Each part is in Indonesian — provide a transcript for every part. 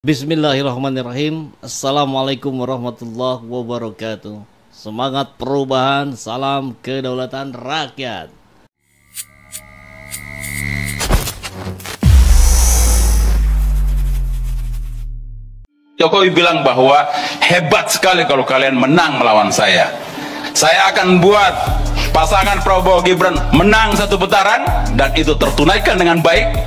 Bismillahirrahmanirrahim. Assalamualaikum warahmatullahi wabarakatuh. Semangat perubahan, salam kedaulatan rakyat. Jokowi bilang bahwa hebat sekali kalau kalian menang melawan saya. Saya akan buat pasangan Prabowo Gibran menang satu putaran dan itu tertunaikan dengan baik.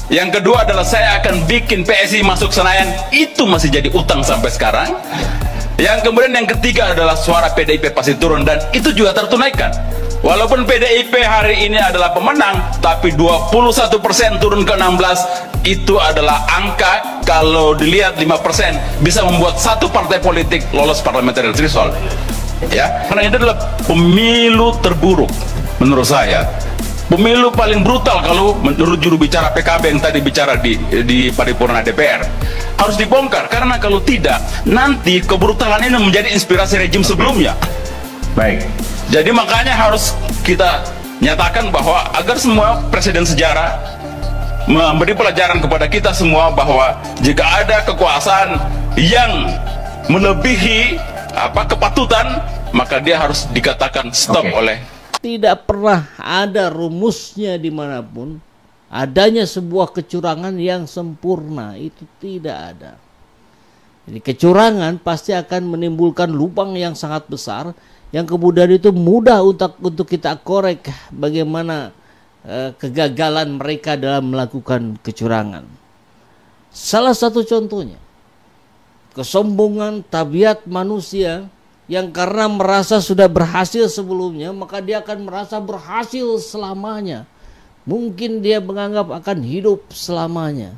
Yang kedua adalah saya akan bikin PSI masuk Senayan, itu masih jadi utang sampai sekarang. Yang kemudian yang ketiga adalah suara PDIP pasti turun dan itu juga tertunaikan. Walaupun PDIP hari ini adalah pemenang, tapi 21% turun ke 16, itu adalah angka kalau dilihat 5% bisa membuat satu partai politik lolos parliamentary threshold. Ya, karena itu adalah pemilu terburuk menurut saya. Pemilu paling brutal kalau menurut juru bicara PKB yang tadi bicara di paripurna DPR. Harus dibongkar, karena kalau tidak, nanti kebrutalan ini menjadi inspirasi rejim sebelumnya. Baik. Jadi makanya harus kita nyatakan bahwa agar semua presiden sejarah memberi pelajaran kepada kita semua bahwa jika ada kekuasaan yang melebihi kepatutan, maka dia harus dikatakan stop oleh. Tidak pernah ada rumusnya dimanapun adanya sebuah kecurangan yang sempurna, itu tidak ada. Jadi kecurangan pasti akan menimbulkan lubang yang sangat besar yang kemudian itu mudah untuk kita korek bagaimana kegagalan mereka dalam melakukan kecurangan. Salah satu contohnya kesombongan tabiat manusia yang karena merasa sudah berhasil sebelumnya, maka dia akan merasa berhasil selamanya. Mungkin dia menganggap akan hidup selamanya.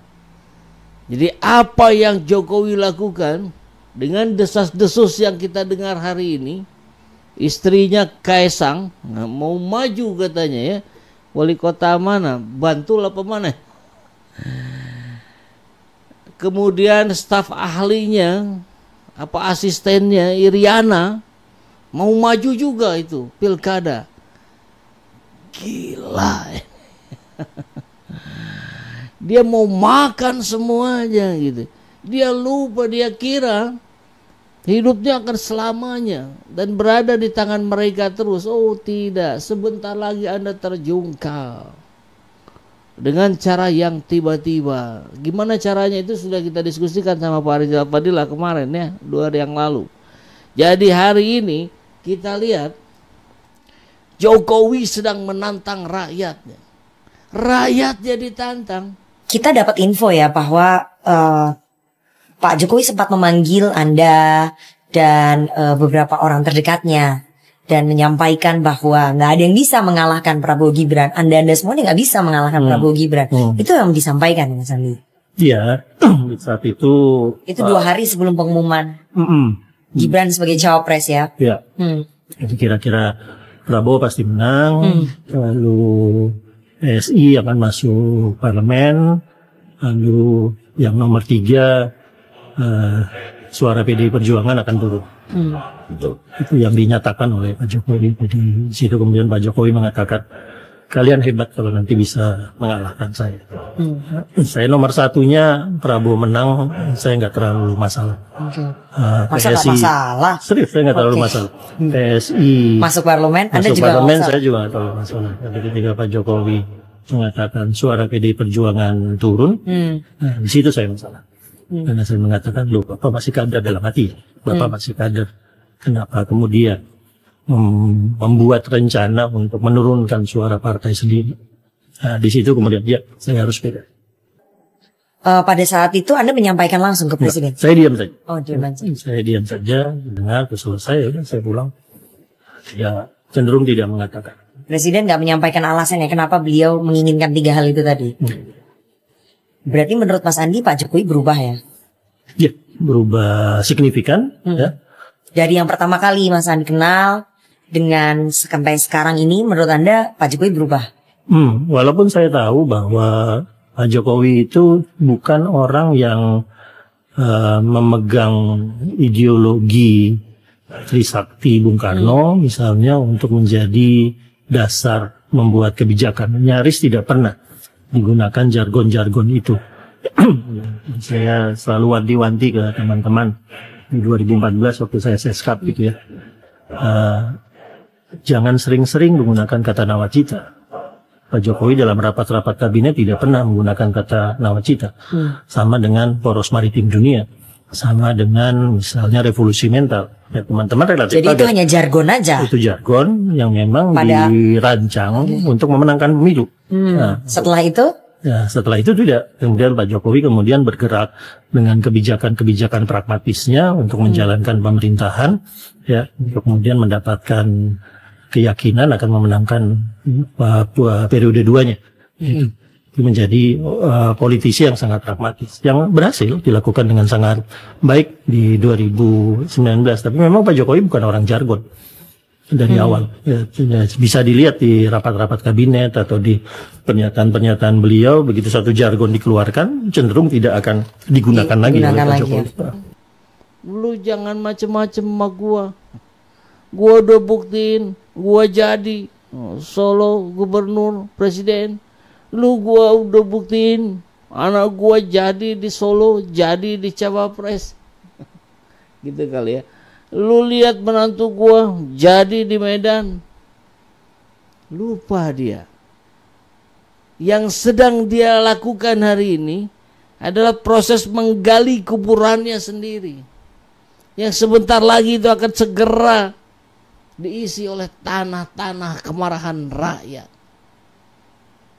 Jadi apa yang Jokowi lakukan dengan desas-desus yang kita dengar hari ini, istrinya Kaesang mau maju katanya ya, wali kota mana, Bantul apa mana, kemudian staf ahlinya asistennya Iriana mau maju juga itu pilkada. Gila. Dia mau makan semuanya gitu. Dia lupa, dia kira hidupnya akan selamanya dan berada di tangan mereka terus. Oh tidak, sebentar lagi Anda terjungkal dengan cara yang tiba-tiba. Gimana caranya itu sudah kita diskusikan sama Pak Rizal Fadila kemarin ya, 2 hari yang lalu. Jadi hari ini kita lihat Jokowi sedang menantang rakyatnya. Rakyatnya ditantang. Kita dapat info ya bahwa Pak Jokowi sempat memanggil Anda dan beberapa orang terdekatnya dan menyampaikan bahwa nggak ada yang bisa mengalahkan Prabowo Gibran. Anda semuanya nggak bisa mengalahkan Prabowo Gibran. Itu yang disampaikan Mas Andi. Iya, saat itu. Itu 2 hari sebelum pengumuman Gibran sebagai cawapres ya. Iya. Jadi kira-kira Prabowo pasti menang, lalu PSI akan masuk parlemen, lalu yang nomor 3 suara PDI Perjuangan akan turun. Itu yang dinyatakan oleh Pak Jokowi. Jadi situ kemudian Pak Jokowi mengatakan, kalian hebat kalau nanti bisa mengalahkan saya. Saya nomor 1-nya Prabowo menang, saya nggak terlalu masalah. Masa nggak masalah? Serius, saya nggak terlalu masalah. PSI masuk parlemen, Anda masuk juga parlemen, saya juga nggak terlalu masalah. Tapi ketika Pak Jokowi mengatakan suara PDI Perjuangan turun, nah, di situ saya masalah. Karena saya mengatakan, loh, Bapak masih kader dalam hati. Bapak masih kader. Kenapa kemudian membuat rencana untuk menurunkan suara partai sendiri? Nah, di situ kemudian, ya, saya harus beda. Pada saat itu Anda menyampaikan langsung ke Presiden? Saya diam saja. Oh, diam saja. Saya diam saja, dengar, selesai, udah saya pulang. Ya, cenderung tidak mengatakan. Presiden nggak menyampaikan alasannya kenapa beliau menginginkan 3 hal itu tadi. Berarti menurut Mas Andi Pak Jokowi berubah ya? Ya, berubah signifikan. Ya. Dari yang pertama kali Mas Andi kenal dengan sampai sekarang ini, menurut Anda Pak Jokowi berubah? Walaupun saya tahu bahwa Pak Jokowi itu bukan orang yang memegang ideologi Trisakti Bung Karno misalnya untuk menjadi dasar membuat kebijakan. Nyaris tidak pernah digunakan jargon-jargon itu. Saya selalu wanti-wanti ke teman-teman di 2014 waktu saya seskap gitu ya. Jangan sering-sering menggunakan kata nawacita. Pak Jokowi dalam rapat-rapat kabinet tidak pernah menggunakan kata nawacita. Sama dengan poros maritim dunia. Sama dengan misalnya revolusi mental. Ya, teman-teman relatif Jadi itu hanya jargon aja. Itu jargon yang memang dirancang untuk memenangkan pemilu. Nah, setelah itu? Ya, setelah itu tidak. Kemudian Pak Jokowi kemudian bergerak dengan kebijakan-kebijakan pragmatisnya untuk menjalankan pemerintahan, ya, untuk kemudian mendapatkan keyakinan akan memenangkan periode 2-nya. Itu menjadi politisi yang sangat pragmatis, yang berhasil dilakukan dengan sangat baik di 2019. Tapi memang Pak Jokowi bukan orang jargon dari awal. Ya, bisa dilihat di rapat-rapat kabinet atau di pernyataan-pernyataan beliau, begitu satu jargon dikeluarkan, cenderung tidak akan digunakan lagi oleh Pak Jokowi. Lu jangan macem-macem sama gua udah buktiin gua jadi Solo gubernur presiden. Gua udah buktiin anak gua jadi di Solo, jadi di Cawapres. Gitu kali ya. Lu lihat menantu gua jadi di Medan. Lupa dia. Yang sedang dia lakukan hari ini adalah proses menggali kuburannya sendiri. Yang sebentar lagi itu akan segera diisi oleh tanah-tanah kemarahan rakyat.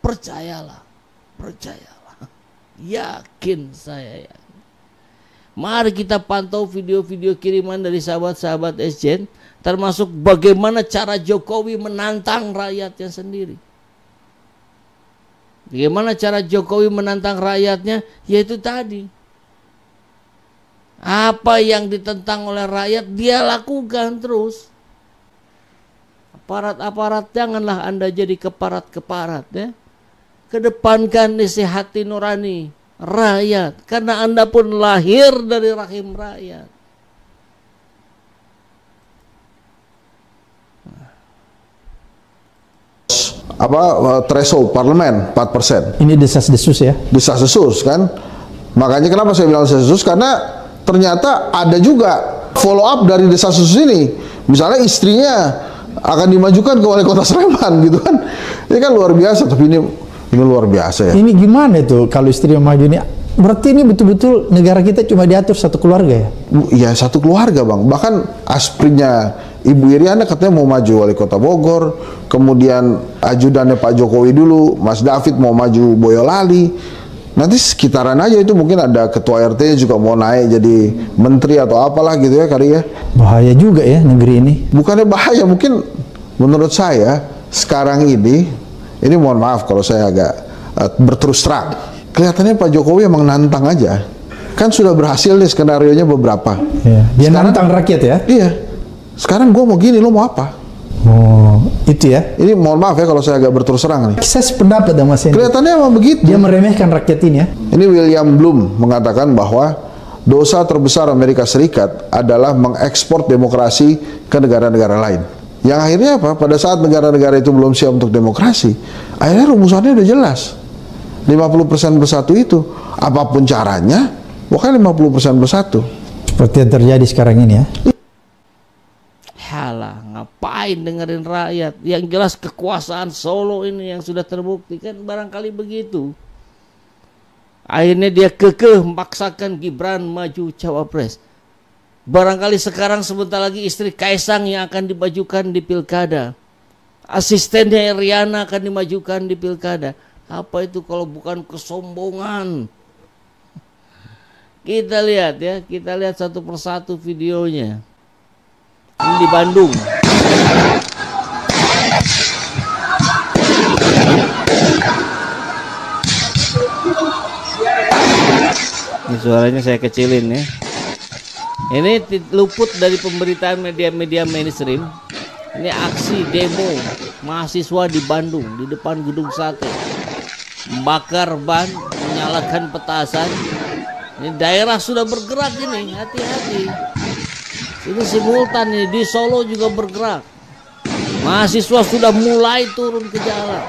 Percayalah. Yakin saya ya. Mari kita pantau video-video kiriman dari sahabat-sahabat SJN, termasuk bagaimana cara Jokowi menantang rakyatnya sendiri. Bagaimana cara Jokowi menantang rakyatnya? Yaitu tadi. Apa yang ditentang oleh rakyat, dia lakukan terus. Aparat-aparat, janganlah Anda jadi keparat-keparat ya. Kedepankan isi hati nurani rakyat, karena Anda pun lahir dari rahim rakyat. Threshold parlemen 4%. Ini desas-desus ya? Desas-desus kan. Makanya kenapa saya bilang desas-desus, karena ternyata ada juga follow up dari desas-desus ini. Misalnya istrinya akan dimajukan ke wali kota Sleman gitu kan. Ini kan luar biasa, tapi ini luar biasa ya. Ini gimana tuh kalau istri yang maju ini? Berarti ini betul-betul negara kita cuma diatur satu keluarga ya? Iya, satu keluarga Bang. Bahkan aspirnya Ibu Iriana katanya mau maju wali kota Bogor, kemudian ajudannya Pak Jokowi dulu, Mas David mau maju Boyolali. Nanti sekitaran aja itu mungkin ada ketua RT juga mau naik jadi menteri atau apalah gitu ya kali ya. Bahaya juga ya negeri ini. Bukannya bahaya, mungkin menurut saya sekarang ini mohon maaf kalau saya agak berterus terang, kelihatannya Pak Jokowi emang nantang aja. Kan sudah berhasil nih skenarionya beberapa. Ya, dia sekarang, nantang rakyat ya? Iya. Sekarang gue mau gini, lo mau apa? Oh, itu ya? Ini mohon maaf ya kalau saya agak berterus terang nih. Saya sependapat sama Mas Henry. Kelihatannya emang begitu. Dia meremehkan rakyat ini ya? Ini William Bloom mengatakan bahwa dosa terbesar Amerika Serikat adalah mengekspor demokrasi ke negara-negara lain. Yang akhirnya apa? Pada saat negara-negara itu belum siap untuk demokrasi, akhirnya rumusannya udah jelas. 50% bersatu itu, apapun caranya, pokoknya 50% bersatu. Seperti yang terjadi sekarang ini ya. Halah, ngapain dengerin rakyat? Yang jelas kekuasaan Solo ini yang sudah terbukti kan barangkali begitu. Akhirnya dia kekeh memaksakan Gibran maju Cawapres. Barangkali sekarang sebentar lagi istri Kaisang yang akan dimajukan di pilkada. Asistennya Riana akan dimajukan di pilkada. Apa itu kalau bukan kesombongan? Kita lihat ya, kita lihat satu persatu videonya. Ini di Bandung. Ini suaranya saya kecilin ya. Ini luput dari pemberitaan media-media mainstream. Ini aksi demo mahasiswa di Bandung di depan gedung sate. Membakar ban, menyalakan petasan. Ini daerah sudah bergerak ini, hati-hati. Ini simultan nih, di Solo juga bergerak. Mahasiswa sudah mulai turun ke jalan.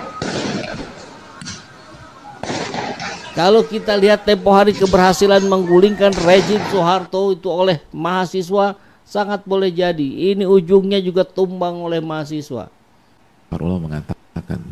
Kalau kita lihat tempo hari keberhasilan menggulingkan rezim Soeharto itu oleh mahasiswa, sangat boleh jadi ini ujungnya juga tumbang oleh mahasiswa. Para ulama mengatakan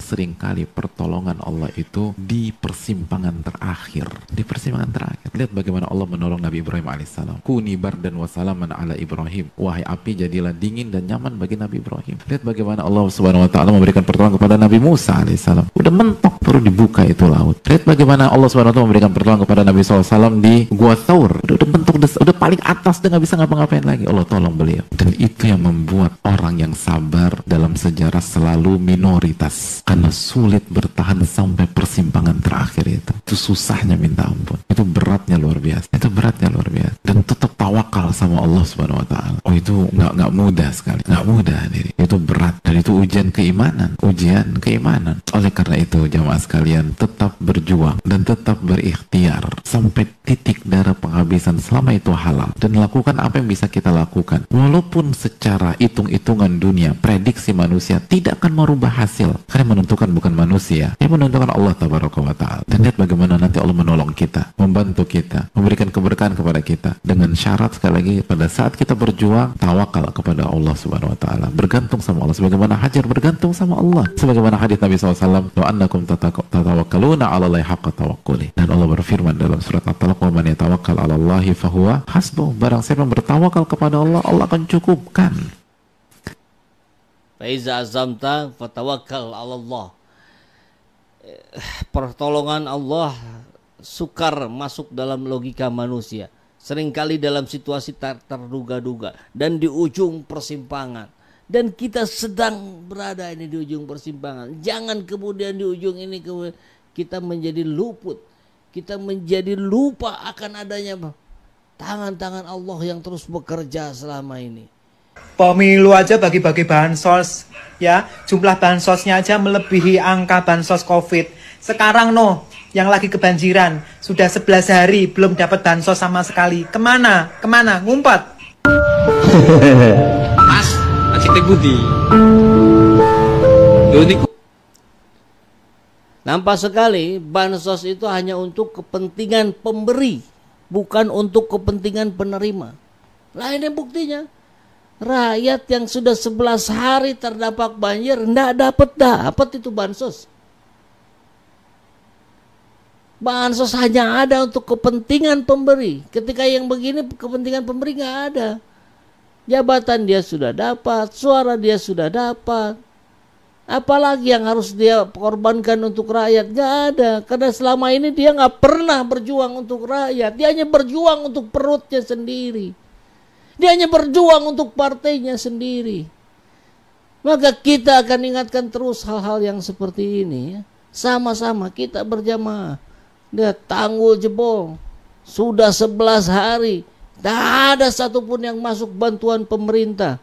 seringkali pertolongan Allah itu di persimpangan terakhir. Di persimpangan terakhir. Lihat bagaimana Allah menolong Nabi Ibrahim alaihissalam. Kuni bardan wa salaman ala Ibrahim. Wahai api, jadilah dingin dan nyaman bagi Nabi Ibrahim. Lihat bagaimana Allah subhanahu wa ta'ala memberikan pertolongan kepada Nabi Musa alaihissalam. Udah mentok baru dibuka itu laut. Lihat bagaimana Allah subhanahu wa ta'ala memberikan pertolongan kepada Nabi SAW di Gua Thaur. Udah mentok, udah paling atas, udah gak bisa ngapa-ngapain lagi. Allah tolong beliau. Dan itu yang membuat orang yang sabar dalam sejarah selalu minoritas. Karena sulit bertahan sampai persimpangan terakhir itu. Itu susahnya minta ampun. Itu beratnya luar biasa. Itu beratnya luar biasa. Dan tetap tawakal sama Allah subhanahu wa ta'ala. Oh, itu nggak mudah sekali. Nggak mudah nih. Itu berat. Dan itu ujian keimanan. Ujian keimanan. Oleh karena itu jamaah sekalian, tetap berjuang dan tetap berikhtiar sampai titik darah penghabisan selama itu halal. Dan lakukan apa yang bisa kita lakukan. Walaupun secara hitung-hitungan dunia, prediksi manusia tidak akan merubah hasil. Karena menentukan bukan manusia, yang menentukan Allah tabaraka wa ta'ala. Dan lihat bagaimana nanti Allah menolong kita, membantu kita, memberikan keberkahan kepada kita, dengan syarat sekali lagi pada saat kita berjuang tawakal kepada Allah subhanahu wa ta'ala, bergantung sama Allah sebagaimana Hajar bergantung sama Allah, sebagaimana hadis Nabi SAW, wa annakum tatawakkaluna 'ala Allahi haqqa tawakkuli. Dan Allah berfirman dalam surat At-Talaq, wa man yatawakkal 'ala Allahi fahuwa hasbuh. Barang siapa yang bertawakal kepada Allah, Allah akan cukupkan. Faiza azamta fatawakkal 'ala Allah. Pertolongan Allah sukar masuk dalam logika manusia. Seringkali dalam situasi terduga-duga dan di ujung persimpangan. Dan kita sedang berada ini di ujung persimpangan. Jangan kemudian di ujung ini kita menjadi luput. Kita menjadi lupa akan adanya tangan-tangan Allah yang terus bekerja selama ini. Pemilu aja bagi-bagi bansos, ya jumlah bansosnya aja melebihi angka bansos COVID. Sekarang yang lagi kebanjiran sudah 11 hari belum dapat bansos sama sekali. Kemana? Ngumpet. Mas, asik budi. Nampak sekali bansos itu hanya untuk kepentingan pemberi, bukan untuk kepentingan penerima. Lah ini buktinya. Rakyat yang sudah 11 hari terdampak banjir enggak dapat itu bansos. Bansos hanya ada untuk kepentingan pemberi. Ketika yang begini kepentingan pemberi enggak ada. Jabatan dia sudah dapat, suara dia sudah dapat. Apalagi yang harus dia korbankan untuk rakyat? Enggak ada. Karena selama ini dia enggak pernah berjuang untuk rakyat. Dia hanya berjuang untuk perutnya sendiri. Dia hanya berjuang untuk partainya sendiri. Maka kita akan ingatkan terus hal-hal yang seperti ini. Ya. Sama-sama kita berjamaah. Dia tanggul jebol. Sudah 11 hari. Tidak ada satupun yang masuk bantuan pemerintah.